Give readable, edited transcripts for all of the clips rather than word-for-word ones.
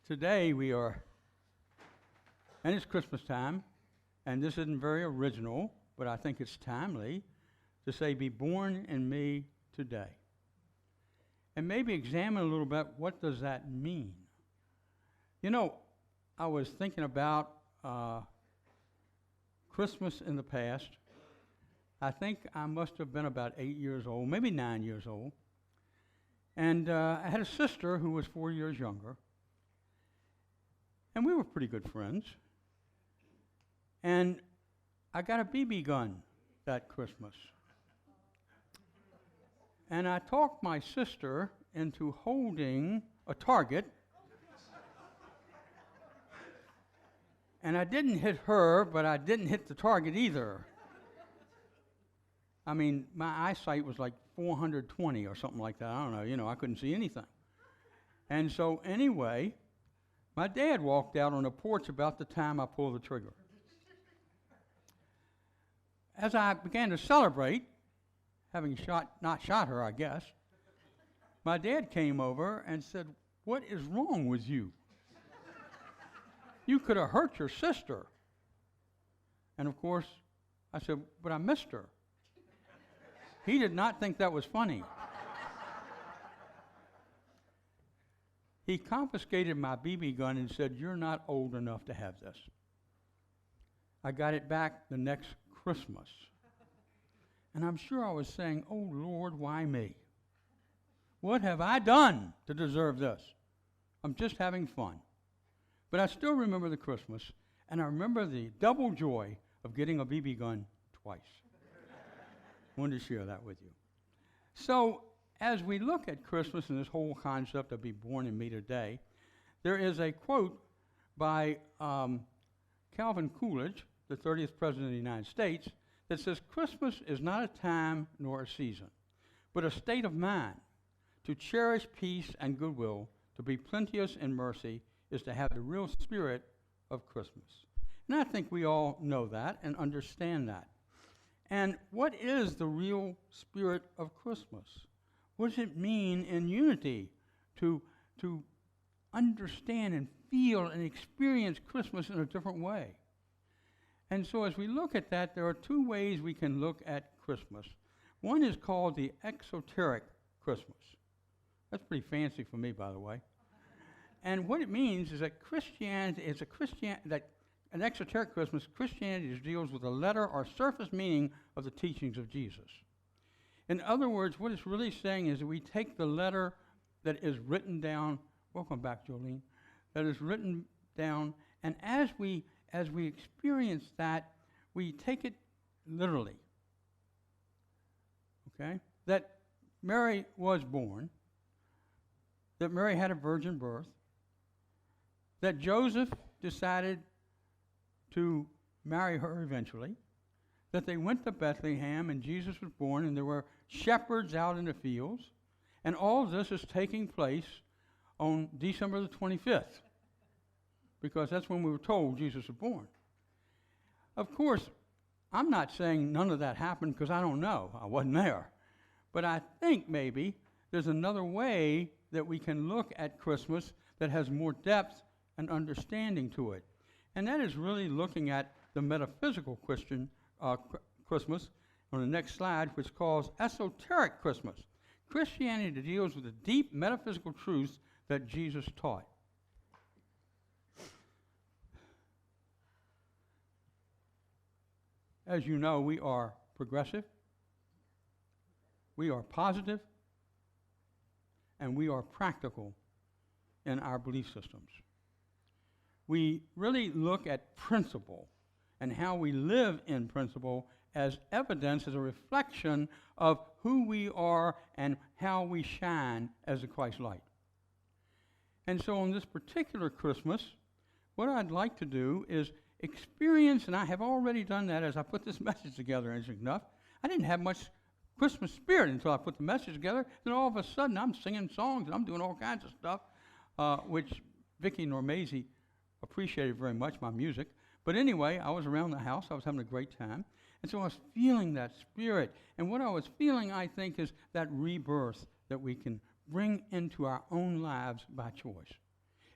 Today and it's Christmas time, and this isn't very original, but I think it's timely to say, be born in me today. And maybe examine a little bit, what does that mean? You know, I was thinking about Christmas in the past. I think I must have been about 8 years old, maybe 9 years old. And I had a sister who was 4 years younger. And we were pretty good friends. And I got a BB gun that Christmas. And I talked my sister into holding a target. And I didn't hit her, but I didn't hit the target either. I mean, my eyesight was like 420 or something like that. I don't know, I couldn't see anything. And so anyway, my dad walked out on the porch about the time I pulled the trigger. As I began to celebrate, having not shot her, I guess, my dad came over and said, "What is wrong with you? You could have hurt your sister." And of course, I said, "But I missed her." He did not think that was funny. He confiscated my BB gun and said, "You're not old enough to have this." I got it back the next Christmas. And I'm sure I was saying, "Oh, Lord, why me? What have I done to deserve this? I'm just having fun." But I still remember the Christmas, and I remember the double joy of getting a BB gun twice. Wanted to share that with you. So, as we look at Christmas and this whole concept of be born in me today, there is a quote by Calvin Coolidge, the 30th President of the United States, that says, "Christmas is not a time nor a season, but a state of mind. To cherish peace and goodwill, to be plenteous in mercy, is to have the real spirit of Christmas." And I think we all know that and understand that. And what is the real spirit of Christmas? What does it mean in unity to understand and feel and experience Christmas in a different way? And so as we look at that, there are two ways we can look at Christmas. One is called the exoteric Christmas. That's pretty fancy for me, by the way. And what it means is that Christianity is an exoteric Christmas, Christianity deals with the letter or surface meaning of the teachings of Jesus. In other words, what it's really saying is that we take the letter that is written down, welcome back, Jolene, that is written down, and as we experience that, we take it literally. Okay? That Mary was born, that Mary had a virgin birth, that Joseph decided to marry her eventually, that they went to Bethlehem and Jesus was born and there were shepherds out in the fields, and all of this is taking place on December the 25th, because that's when we were told Jesus was born. Of course, I'm not saying none of that happened because I don't know. I wasn't there. But I think maybe there's another way that we can look at Christmas that has more depth and understanding to it. And that is really looking at the metaphysical Christmas on the next slide, which calls esoteric Christmas. Christianity deals with the deep metaphysical truths that Jesus taught. As you know, we are progressive, we are positive, and we are practical in our belief systems. We really look at principle and how we live in principle as evidence, as a reflection of who we are and how we shine as the Christ light. And so on this particular Christmas, what I'd like to do is experience, and I have already done that as I put this message together, as enough. I didn't have much Christmas spirit until I put the message together. Then all of a sudden, I'm singing songs and I'm doing all kinds of stuff, which Vicki Normasi appreciated very much, my music. But anyway, I was around the house. I was having a great time. And so I was feeling that spirit. And what I was feeling, I think, is that rebirth that we can bring into our own lives by choice.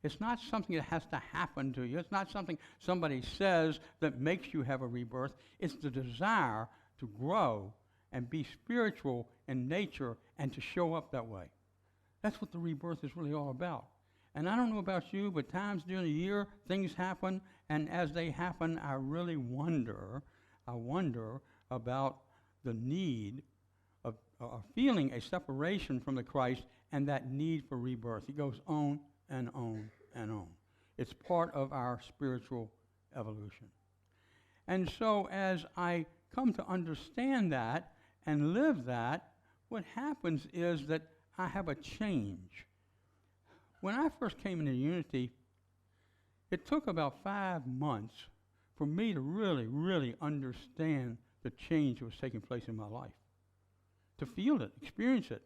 It's not something that has to happen to you. It's not something somebody says that makes you have a rebirth. It's the desire to grow and be spiritual in nature and to show up that way. That's what the rebirth is really all about. And I don't know about you, but times during the year, things happen, and as they happen, I really wonder about the need of feeling a separation from the Christ and that need for rebirth. It goes on and on and on. It's part of our spiritual evolution. And so as I come to understand that and live that, what happens is that I have a change. When I first came into Unity, it took about 5 months for me to really, really understand the change that was taking place in my life. To feel it, experience it,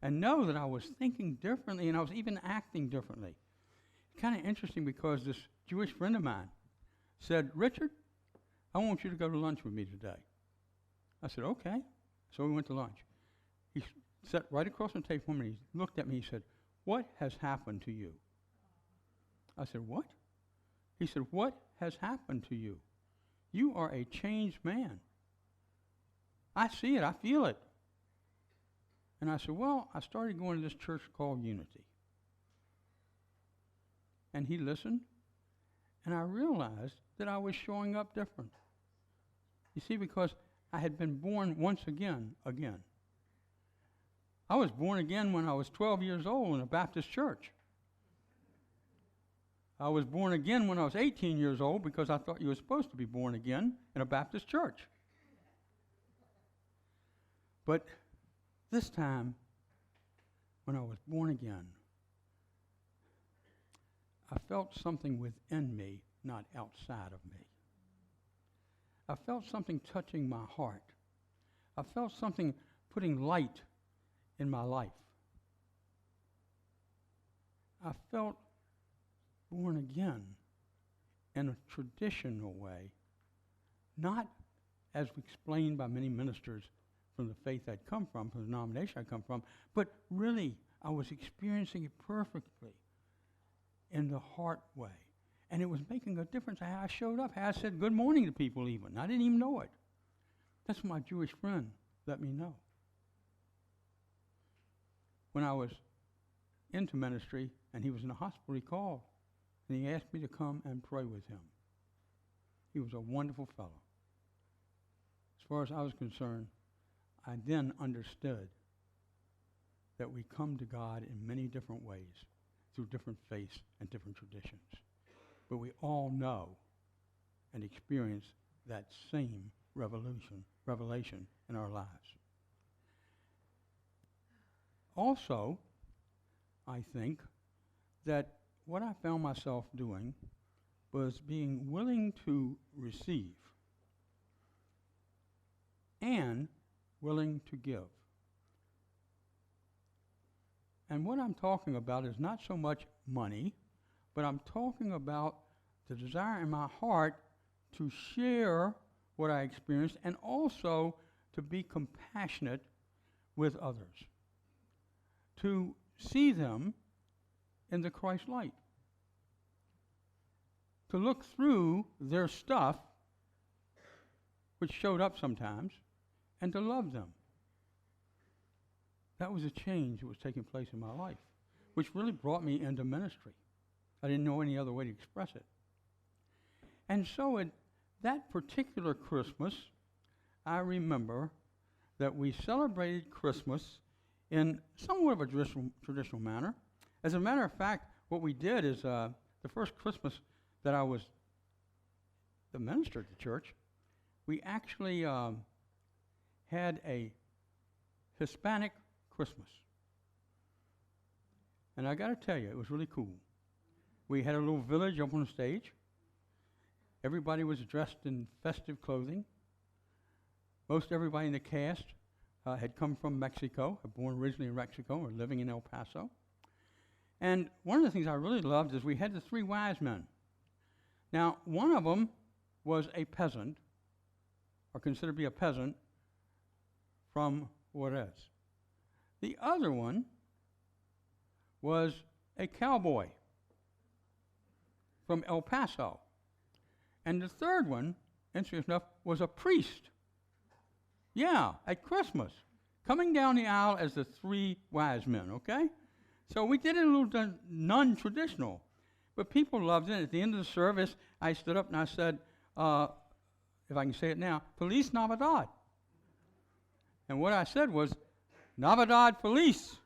and know that I was thinking differently and I was even acting differently. It's kind of interesting because this Jewish friend of mine said, "Richard, I want you to go to lunch with me today." I said, "Okay." So we went to lunch. He sat right across the table from me. He looked at me and he said, "What has happened to you?" I said, "What?" He said, "What has happened to you? You are a changed man. I see it. I feel it." And I said, "Well, I started going to this church called Unity." And he listened, and I realized that I was showing up different. You see, because I had been born once again. I was born again when I was 12 years old in a Baptist church. I was born again when I was 18 years old because I thought you were supposed to be born again in a Baptist church. But this time, when I was born again, I felt something within me, not outside of me. I felt something touching my heart. I felt something putting light in my life. I felt born again in a traditional way, not as explained by many ministers from the faith I'd come from the denomination I come from, but really I was experiencing it perfectly in the heart way. And it was making a difference how I showed up, how I said good morning to people even. I didn't even know it. That's what my Jewish friend let me know. When I was into ministry and he was in the hospital, he called and he asked me to come and pray with him. He was a wonderful fellow. As far as I was concerned, I then understood that we come to God in many different ways, through different faiths and different traditions. But we all know and experience that same revelation in our lives. Also, I think that what I found myself doing was being willing to receive and willing to give. And what I'm talking about is not so much money, but I'm talking about the desire in my heart to share what I experienced and also to be compassionate with others, to see them in the Christ light, to look through their stuff, which showed up sometimes, and to love them. That was a change that was taking place in my life, which really brought me into ministry. I didn't know any other way to express it. And so at that particular Christmas, I remember that we celebrated Christmas in somewhat of a traditional manner. As a matter of fact, what we did is the first Christmas that I was the minister at the church, we actually had a Hispanic Christmas. And I got to tell you, it was really cool. We had a little village up on the stage. Everybody was dressed in festive clothing. Most everybody in the cast had come from Mexico, born originally in Mexico, or living in El Paso. And one of the things I really loved is we had the 3 wise men. Now, one of them was a peasant, or considered to be a peasant, from Juarez. The other one was a cowboy. from El Paso. And the third one, interesting enough, was a priest. Yeah, at Christmas, coming down the aisle as the three wise men, okay? So we did it a little non-traditional, but people loved it. At the end of the service, I stood up and I said, if I can say it now, Feliz Navidad. And what I said was, Navidad Feliz.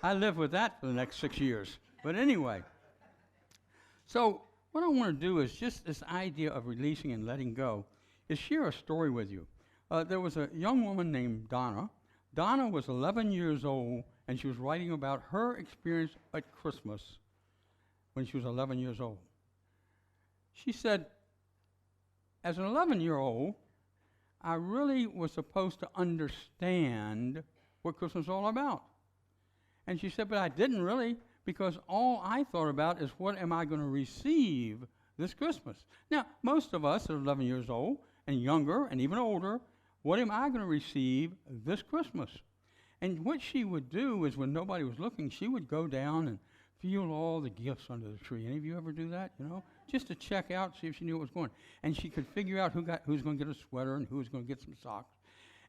I lived with that for the next 6 years. But anyway, so what I want to do is just this idea of releasing and letting go is share a story with you. There was a young woman named Donna. Donna was 11 years old, and she was writing about her experience at Christmas when she was 11 years old. She said, as an 11-year-old, I really was supposed to understand what Christmas was all about. And she said, but I didn't really, because all I thought about is what am I going to receive this Christmas? Now, most of us are 11 years old and younger and even older. What am I going to receive this Christmas? And what she would do is when nobody was looking, she would go down and feel all the gifts under the tree. Any of you ever do that, just to check out, see if she knew what was going on. And she could figure out who's going to get a sweater and who's going to get some socks.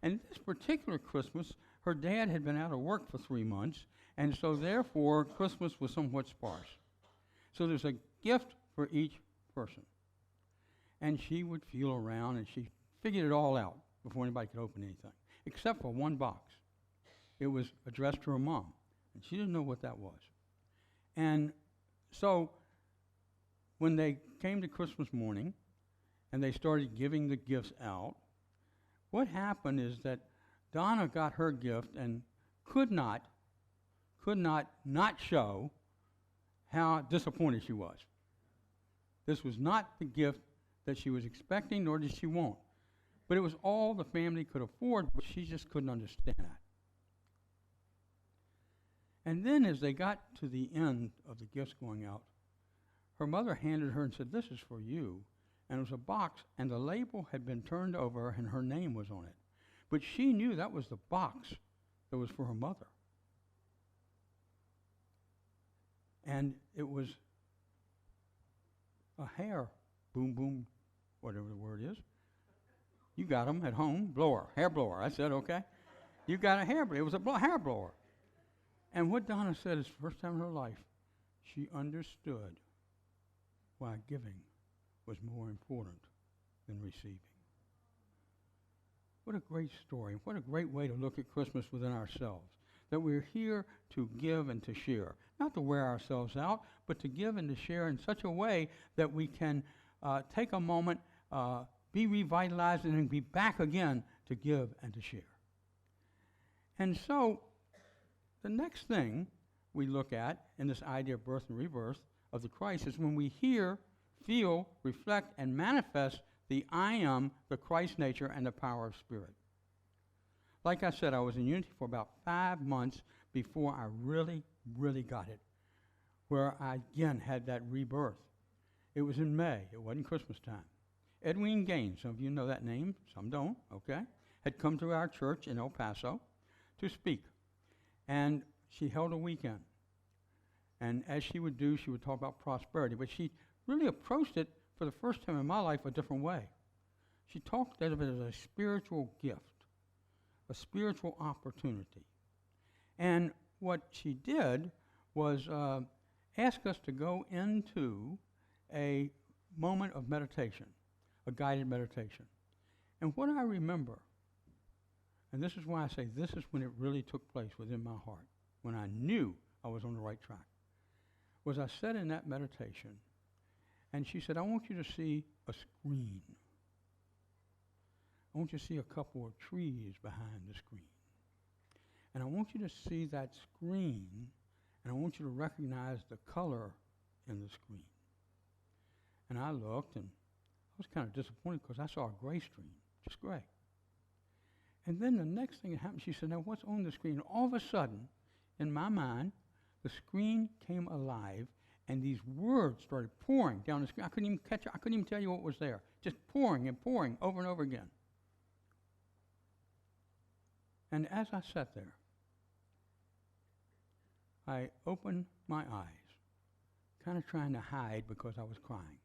And this particular Christmas, her dad had been out of work for 3 months, and so therefore Christmas was somewhat sparse. So there's a gift for each person. And she would feel around, and she figured it all out before anybody could open anything, except for one box. It was addressed to her mom, and she didn't know what that was. And so when they came to Christmas morning and they started giving the gifts out, what happened is that Donna got her gift and could not show how disappointed she was. This was not the gift that she was expecting, nor did she want. But it was all the family could afford, but she just couldn't understand that. And then as they got to the end of the gifts going out, her mother handed her and said, this is for you. And it was a box, and the label had been turned over, and her name was on it. But she knew that was the box that was for her mother. And it was a hair, boom, boom, whatever the word is. You got them at home, blower, hair blower. I said, okay. You got a hair blower. It was a hair blower. And what Donna said is the first time in her life, she understood why giving was more important than receiving. What a great story. What a great way to look at Christmas within ourselves. That we're here to give and to share. Not to wear ourselves out, but to give and to share in such a way that we can take a moment, be revitalized, and then be back again to give and to share. And so, the next thing we look at in this idea of birth and rebirth of the Christ is when we hear, feel, reflect, and manifest the I am, the Christ nature, and the power of Spirit. Like I said, I was in Unity for about 5 months before I really, really got it, where I again had that rebirth. It was in May. It wasn't Christmas time. Edwin Gaines, some of you know that name, some don't, okay, had come to our church in El Paso to speak. And she held a weekend. And as she would do, she would talk about prosperity. But she really approached it for the first time in my life a different way. She talked of it as a spiritual gift, a spiritual opportunity. And what she did was ask us to go into a moment of meditation, a guided meditation. And what I remember, and this is why I say this is when it really took place within my heart, when I knew I was on the right track, was I sat in that meditation, and she said, I want you to see a screen. I want you to see a couple of trees behind the screen. And I want you to see that screen, and I want you to recognize the color in the screen. And I looked, and I was kind of disappointed because I saw a gray screen, just gray. And then the next thing that happened, she said, now what's on the screen? And all of a sudden, in my mind, the screen came alive, and these words started pouring down the screen. I couldn't even catch it. I couldn't even tell you what was there. Just pouring and pouring over and over again. And as I sat there, I opened my eyes, kind of trying to hide because I was crying.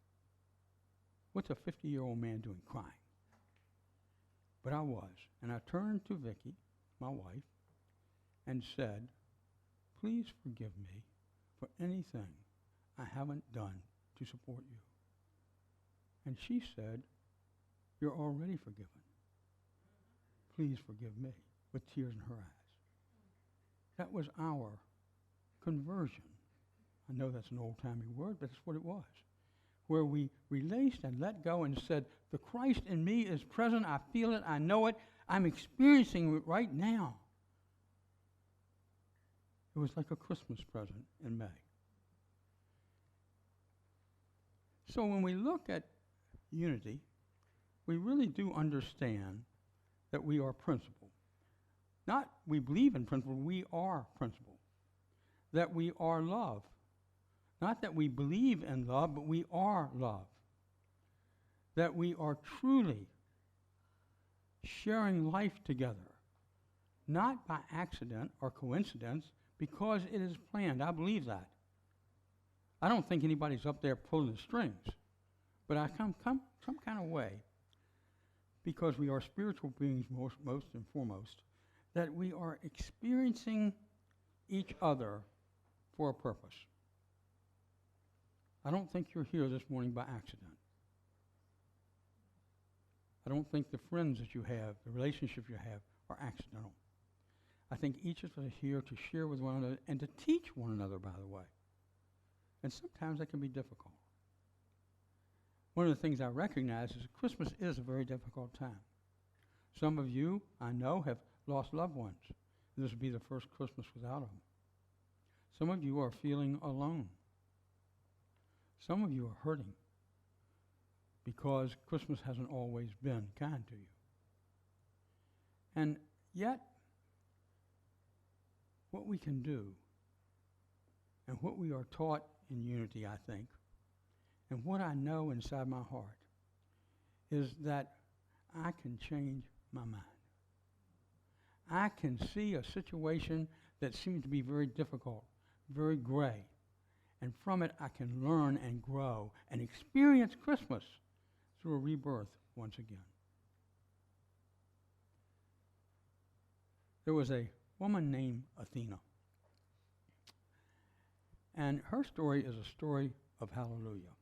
What's a 50-year-old man doing crying? But I was. And I turned to Vicky, my wife, and said, please forgive me for anything I haven't done to support you. And she said, you're already forgiven. Please forgive me, with tears in her eyes. That was our conversion. I know that's an old-timey word, but that's what it was. Where we released and let go and said, the Christ in me is present, I feel it, I know it, I'm experiencing it right now. It was like a Christmas present in May. So when we look at unity, we really do understand that we are principle. Not we believe in principle, we are principle. That we are love. Not that we believe in love, but we are love. That we are truly sharing life together, not by accident or coincidence, because it is planned. I believe that. I don't think anybody's up there pulling the strings, but I come some kind of way, because we are spiritual beings most and foremost, that we are experiencing each other for a purpose. I don't think you're here this morning by accident. I don't think the friends that you have, the relationships you have, are accidental. I think each of us are here to share with one another and to teach one another, by the way. And sometimes that can be difficult. One of the things I recognize is that Christmas is a very difficult time. Some of you, I know, have lost loved ones. This will be the first Christmas without them. Some of you are feeling alone. Some of you are hurting because Christmas hasn't always been kind to you. And yet, what we can do, and what we are taught in unity, I think, and what I know inside my heart, is that I can change my mind. I can see a situation that seems to be very difficult, very gray, and from it I can learn and grow and experience Christmas through a rebirth once again. There was a woman named Athena, and her story is a story of hallelujah.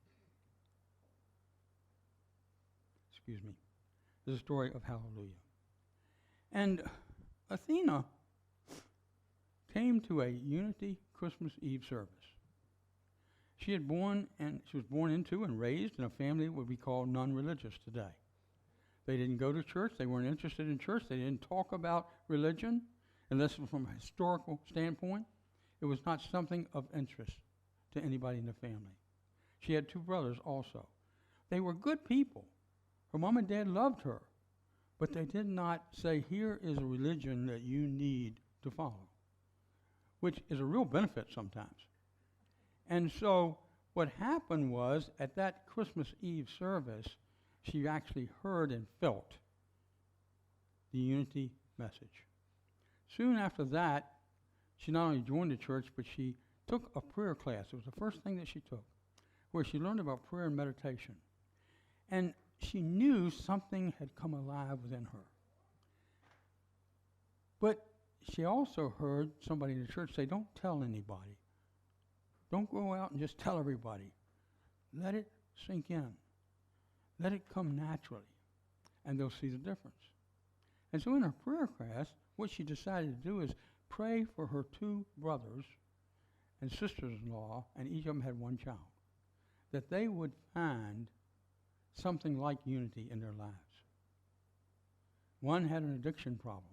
Excuse me. It's a story of hallelujah. And Athena came to a Unity Christmas Eve service. She was born into and raised in a family that would be called non-religious today. They didn't go to church. They weren't interested in church. They didn't talk about religion unless it was from a historical standpoint. It was not something of interest to anybody in the family. She had two brothers also. They were good people. Her mom and dad loved her, but they did not say, here is a religion that you need to follow, which is a real benefit sometimes. And so what happened was, at that Christmas Eve service, she actually heard and felt the unity message. Soon after that, she not only joined the church, but she took a prayer class. It was the first thing that she took, where she learned about prayer and meditation. And she knew something had come alive within her. But she also heard somebody in the church say, don't tell anybody. Don't go out and just tell everybody. Let it sink in. Let it come naturally, and they'll see the difference. And so in her prayer class, what she decided to do is pray for her two brothers and sisters-in-law, and each of them had one child, that they would find something like unity in their lives. One had an addiction problem,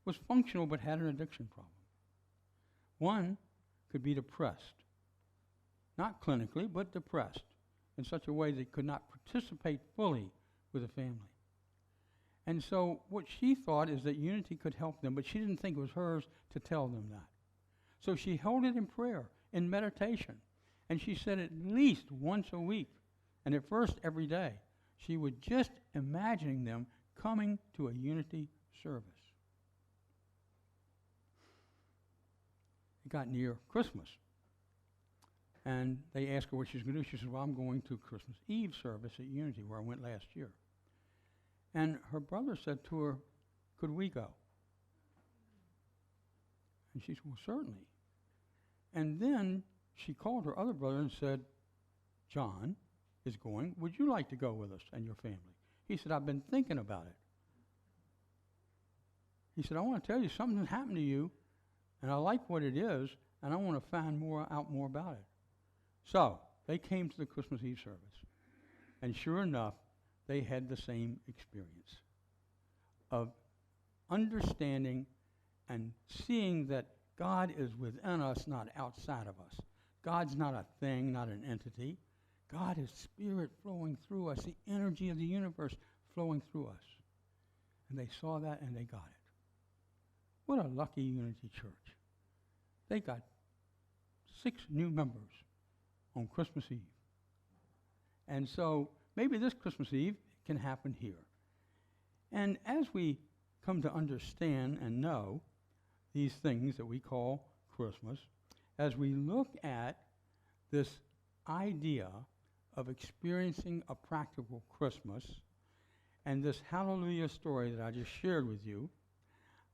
was functional but had an addiction problem. One could be depressed, not clinically, but depressed in such a way that could not participate fully with the family. And so what she thought is that unity could help them, but she didn't think it was hers to tell them that. So she held it in prayer, in meditation, and she said at least once a week, and at first every day, she would just imagining them coming to a unity service. It got near Christmas. And they asked her what she was going to do. She said, well, I'm going to Christmas Eve service at Unity, where I went last year. And her brother said to her, could we go? And she said, well, certainly. And then she called her other brother and said, John is going. Would you like to go with us and your family? He said, I've been thinking about it. He said, I want to tell you something that happened to you, and I like what it is, and I want to find out more about it. So they came to the Christmas Eve service, and sure enough, they had the same experience of understanding and seeing that God is within us, not outside of us. God's not a thing, not an entity. God is spirit flowing through us, the energy of the universe flowing through us. And they saw that and they got it. What a lucky Unity church. They got 6 new members on Christmas Eve. And so maybe this Christmas Eve can happen here. And as we come to understand and know these things that we call Christmas, as we look at this idea of experiencing a practical Christmas and this hallelujah story that I just shared with you,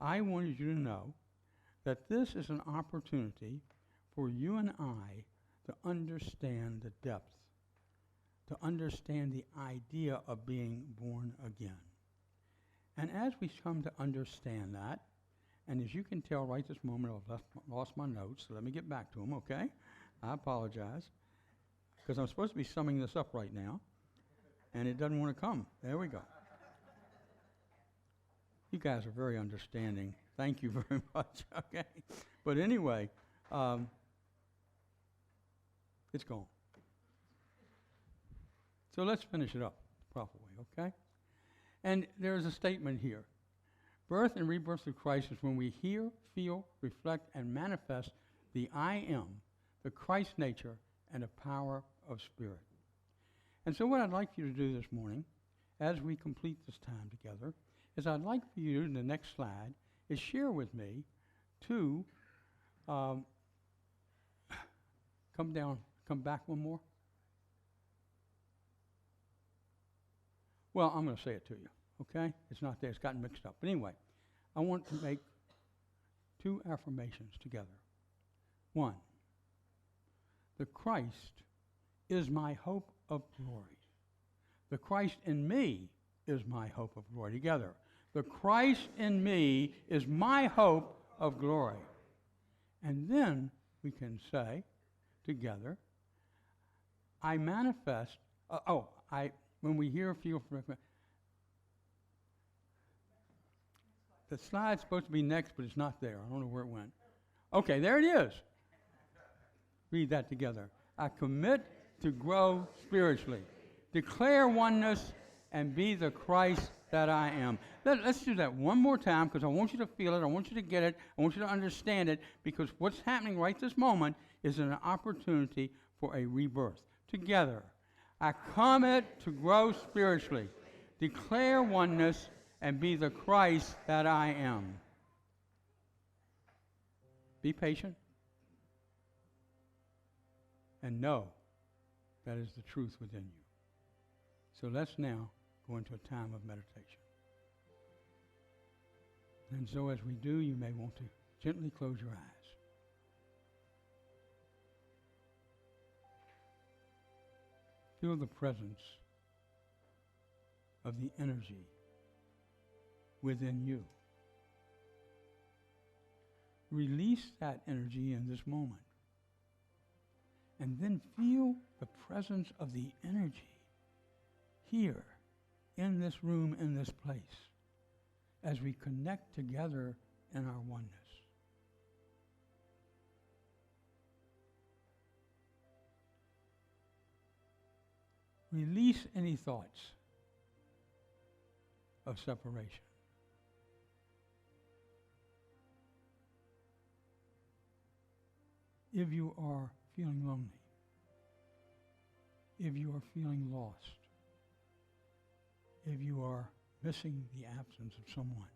I wanted you to know that this is an opportunity for you and I to understand the depth, to understand the idea of being born again. And as we come to understand that, and as you can tell right this moment, I've lost my notes, so let me get back to them, okay? I apologize, because I'm supposed to be summing this up right now, and it doesn't want to come. There we go. You guys are very understanding. Thank you very much, okay? But anyway, it's gone. So let's finish it up the proper way, okay? And there's a statement here. Birth and rebirth through Christ is when we hear, feel, reflect, and manifest the I am, the Christ nature, and the power of spirit. And so what I'd like you to do this morning, as we complete this time together, is I'd like for you, in the next slide, is share with me 2, come back one more. Well, I'm going to say it to you, okay? It's not there. It's gotten mixed up. But anyway, I want to make 2 affirmations together. 1, the Christ is my hope of glory. The Christ in me is my hope of glory. Together. The Christ in me is my hope of glory. And then we can say together, I manifest, when we hear, feel, the slide's supposed to be next, but it's not there. I don't know where it went. Okay, there it is. Read that together. I commit to grow spiritually, declare oneness, and be the Christ that I am. Let's do that one more time, because I want you to feel it. I want you to get it. I want you to understand it, because what's happening right this moment is an opportunity for a rebirth. Together, I commit to grow spiritually, declare oneness, and be the Christ that I am. Be patient and know that is the truth within you. So let's now go into a time of meditation. And so as we do, you may want to gently close your eyes. Feel the presence of the energy within you. Release that energy in this moment. And then feel the presence of the energy here, in this room, in this place, as we connect together in our oneness. Release any thoughts of separation. If you are feeling lonely, if you are feeling lost, if you are missing the absence of someone,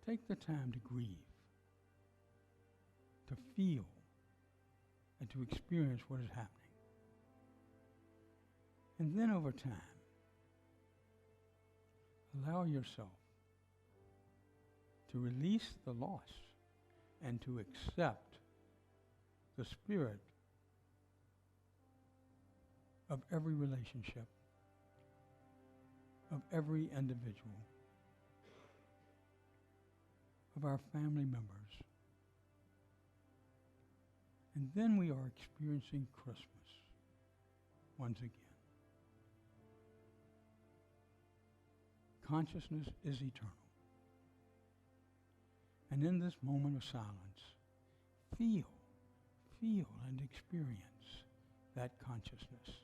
take the time to grieve to feel and to experience what is happening. And then over time, allow yourself to release the loss and to accept the spirit of every relationship, of every individual, of our family members. And then we are experiencing Christmas once again. Consciousness is eternal. And in this moment of silence, feel and experience that consciousness.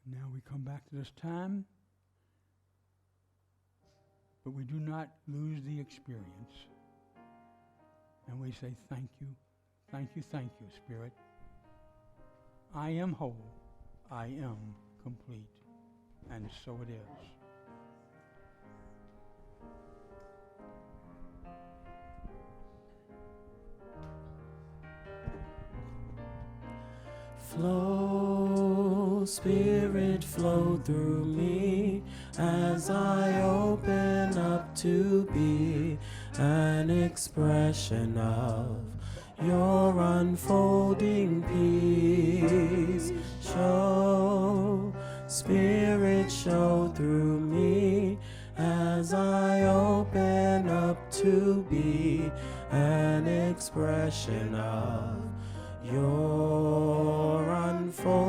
Now we come back to this time, but we do not lose the experience. And we say, thank you, Spirit. I am whole, I am complete, and so it is. Flow, Spirit, flow through me as I open up to be an expression of your unfolding peace. Show, Spirit, show through me as I open up to be an expression of your unfolding